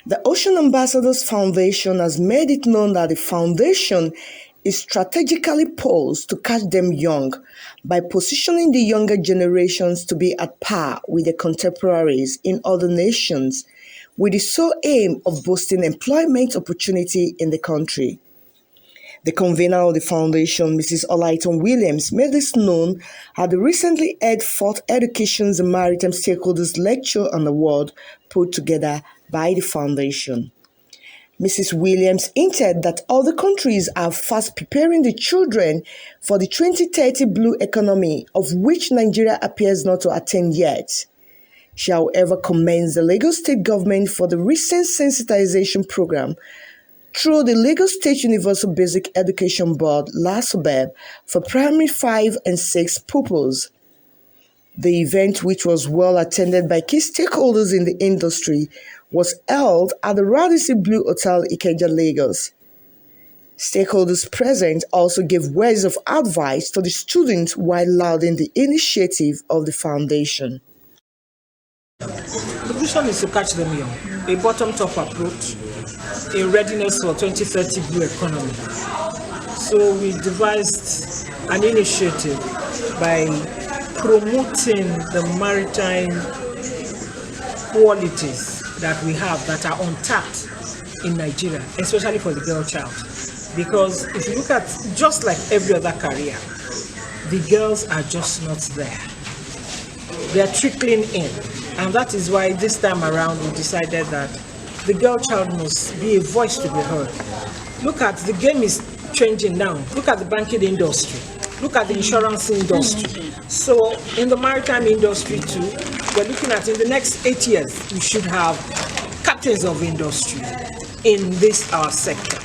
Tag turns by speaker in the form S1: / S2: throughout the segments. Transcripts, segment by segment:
S1: The Ocean Ambassadors Foundation has made it known that the foundation is strategically poised to catch them young by positioning the younger generations to be at par with their contemporaries in other nations, with the sole aim of boosting employment opportunity in the country. The convener of the foundation, Mrs. Olaitan Williams, made this known at the recently held 4th Education and Maritime Stakeholders Lecture and Award put together by the foundation. Mrs. Williams hinted that other countries are fast preparing the children for the 2030 blue economy, of which Nigeria appears not to attain yet. She, however, commends the Lagos State government for the recent sensitization program through the Lagos State Universal Basic Education Board (LASUBEB) for primary 5 and 6 pupils. The event, which was well attended by key stakeholders in the industry, was held at the Radisson Blue Hotel, Ikeja, Lagos. Stakeholders present also gave words of advice to the students while lauding the initiative of the foundation.
S2: The vision is to catch them young, a bottom-top approach, a readiness for 2030 blue economy. So we devised an initiative by promoting the maritime qualities that we have that are untapped in Nigeria, especially for the girl child. Because if you look at, just like every other career, the girls are just not there. They're trickling in. And that is why this time around we decided that the girl child must be a voice to be heard. Look at, the game is changing now. Look at the banking industry. Look at the insurance industry. So in the maritime industry too, we're looking at, in the next 8 years, we should have captains of industry in this our sector.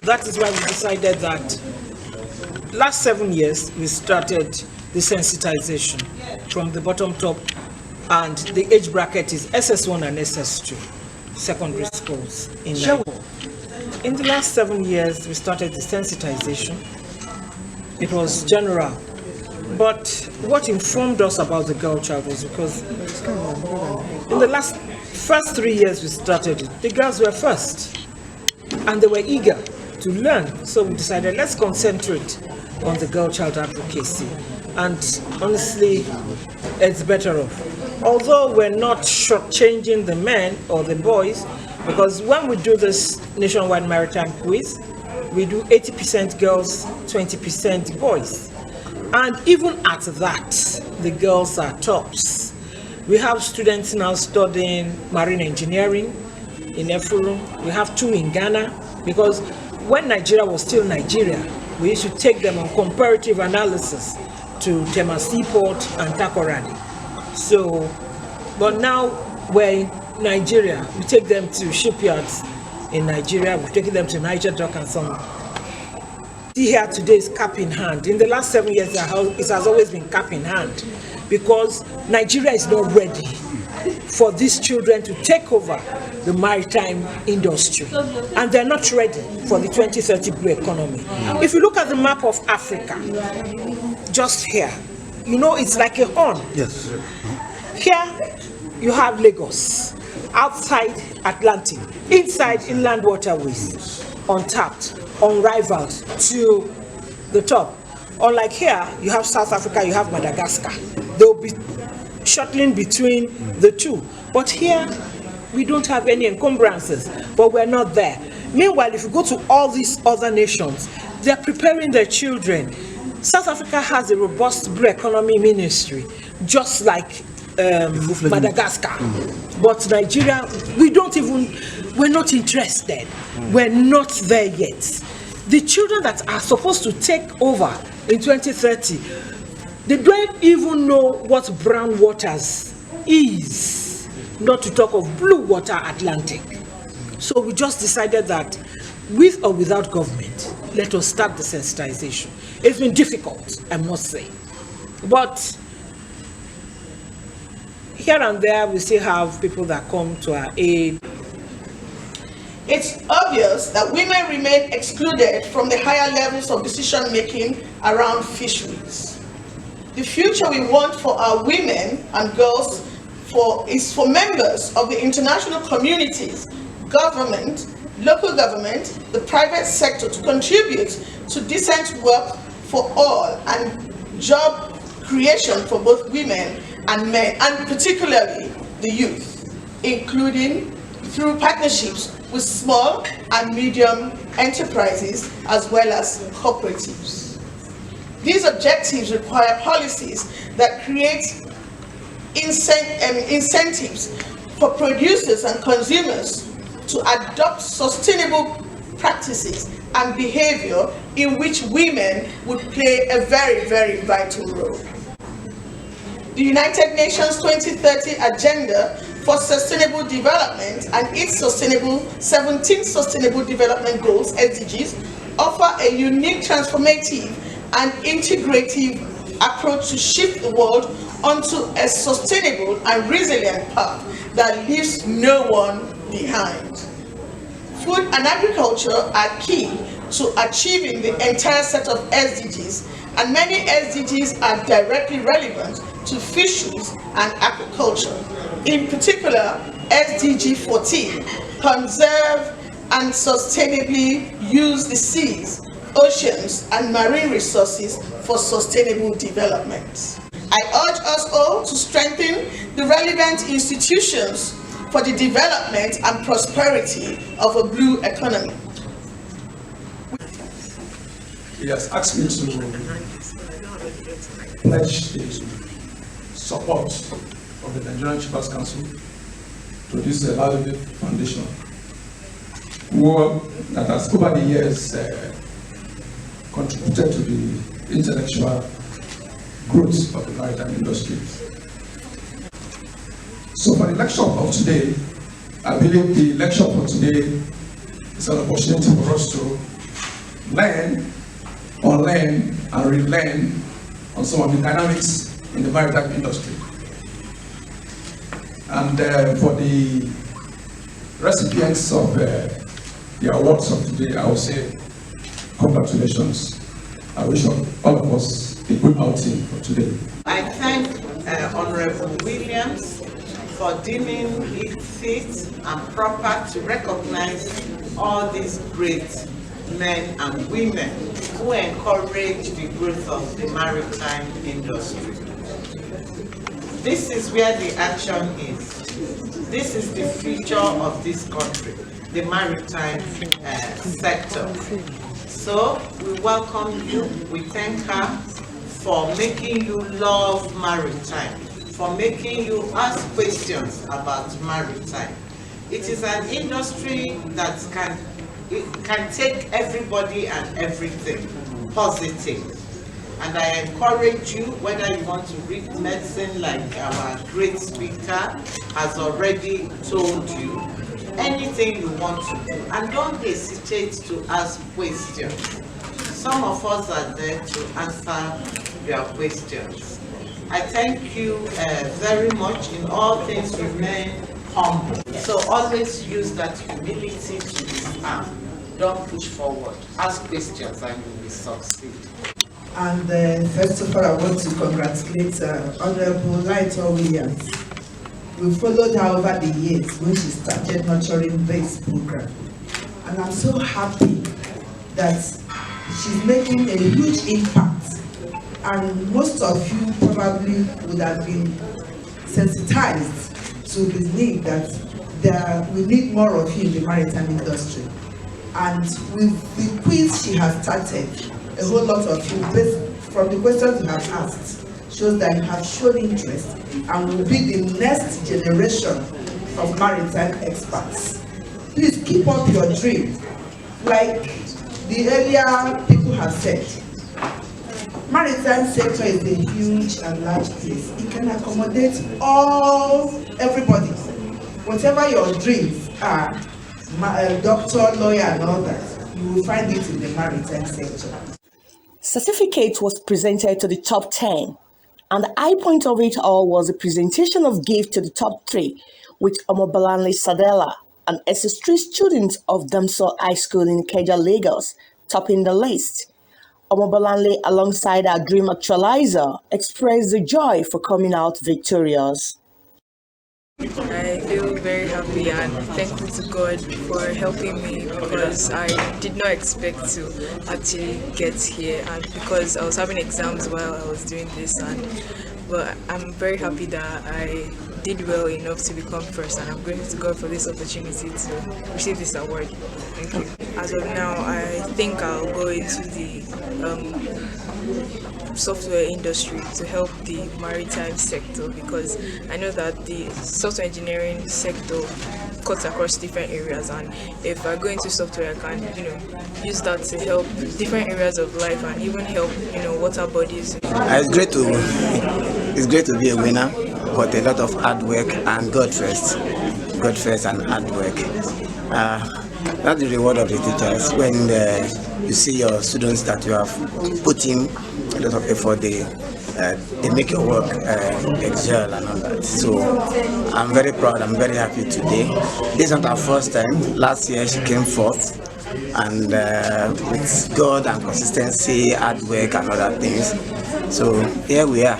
S2: That is why we decided that last 7 years we started the sensitization from the bottom top, and the age bracket is SS1 and SS2, secondary schools in Nigeria. In the last 7 years, we started the sensitization. It was general. But what informed us about the girl child was because in the first 3 years we started it, the girls were first. And they were eager to learn. So we decided, let's concentrate on the girl child advocacy. And honestly, it's better off. Although we're not shortchanging the men or the boys, because when we do this nationwide maritime quiz, we do 80% girls, 20% boys. And even at that, the girls are tops. We have students now studying marine engineering in Efuru. We have 2 in Ghana, because when Nigeria was still Nigeria, we used to take them on comparative analysis to Tema Seaport and Takoradi. So, but now we're in Nigeria, we take them to shipyards in Nigeria, we've taken them to Niger Dock and so on. See here today is cap in hand. In the last 7 years, it has always been cap in hand, because Nigeria is not ready for these children to take over the maritime industry, and they're not ready for the 2030 blue economy. If you look at the map of Africa, just here, you know, it's like a horn.
S3: Yes.
S2: Here you have Lagos, outside Atlantic, inside inland waterways, untapped, unrivaled to the top. Unlike here, you have South Africa, you have Madagascar. They will be shuttling between the two. But here, we don't have any encumbrances, but we're not there. Meanwhile, if you go to all these other nations, they're preparing their children. South Africa has a robust blue economy ministry, just like Madagascar. But Nigeria, we're not interested. We're not there yet. The children that are supposed to take over in 2030, they don't even know what brown waters is, not to talk of blue water Atlantic. So we just decided that with or without government, let us start the sensitization. It's been difficult, I must say. But here and there, we still have people that come to our aid.
S4: It's obvious that women remain excluded from the higher levels of decision-making around fisheries. The future we want for our women and girls is for members of the international communities government, local government, the private sector to contribute to decent work for all and job creation for both women and men, and particularly the youth, including through partnerships with small and medium enterprises as well as cooperatives. These objectives require policies that create incentives for producers and consumers to adopt sustainable practices and behavior in which women would play a very, very vital role. The United Nations 2030 Agenda for Sustainable Development and its 17 Sustainable Development Goals, SDGs, offer a unique, transformative, and integrative approach to shift the world onto a sustainable and resilient path that leaves no one behind. Food and agriculture are key to achieving the entire set of SDGs, and many SDGs are directly relevant to fisheries and aquaculture. In particular, SDG 14, conserve and sustainably use the seas, oceans, and marine resources for sustainable development. I urge us all to strengthen the relevant institutions for the development and prosperity of a blue economy.
S3: He has asked me to pledge the support of the Nigerian Shippers Council to this valuable foundation, that has over the years contributed to the intellectual growth of the maritime industry. So for the lecture of today, I believe the lecture for today is an opportunity for us to learn, unlearn, and relearn on some of the dynamics in the maritime industry. And for the recipients of the awards of today, I will say congratulations. I wish all of us a good outing for today.
S5: I thank Honorable Williams for deeming it fit and proper to recognize all these great men and women who encourage the growth of the maritime industry. This is where the action is. This is the future of this country, the maritime sector. So we welcome you. We thank her for making you love maritime, for making you ask questions about maritime. It is an industry that can take everybody and everything positive. And I encourage you, whether you want to read medicine like our great speaker has already told you, anything you want to do, and don't hesitate to ask questions. Some of us are there to answer your questions. I thank you very much. In all things, remain humble. So always use that humility to disarm. Don't push forward. Ask questions and you will succeed.
S6: And first of all, I want to congratulate Honorable Olaitan Williams. We followed her over the years when she started nurturing this program. And I'm so happy that she's making a huge impact. And most of you probably would have been sensitized to the need that we need more of you in the maritime industry. And with the quiz she has started, a whole lot of you, based from the questions you have asked, shows that you have shown interest and will be the next generation of maritime experts. Please keep up your dream. Like the earlier people have said, maritime sector is a huge and large place. It can accommodate everybody. Whatever your dreams are, doctor, lawyer, and all that, you will find it in the maritime sector.
S1: Certificate was presented to the top 10, and the high point of it all was the presentation of gift to the top 3, with Omobolanle Sadela, an SS3 student of Damso High School in Ikeja, Lagos, topping the list. Omobolanle, alongside our dream actualizer, expressed the joy for coming out victorious.
S7: I feel very happy and thankful to God for helping me because I did not expect to actually get here, and because I was having exams while I was doing this, but I'm very happy that I did well enough to become first, and I'm grateful to God for this opportunity to receive this award. Thank you. As of now, I think I'll go into the software industry to help the maritime sector, because I know that the software engineering sector cuts across different areas, and if I go into software I can use that to help different areas of life and even help water bodies.
S8: It's great to be a winner, but a lot of hard work and God first and hard work. That's the reward of the teachers. When you see your students that you have put in a lot of effort, they make your work excel and all that. So I'm very proud, I'm very happy today. This is not our first time. Last year she came fourth, and with God and consistency, hard work and other things. So here we are,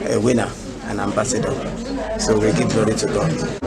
S8: a winner, an ambassador. So we give glory to God.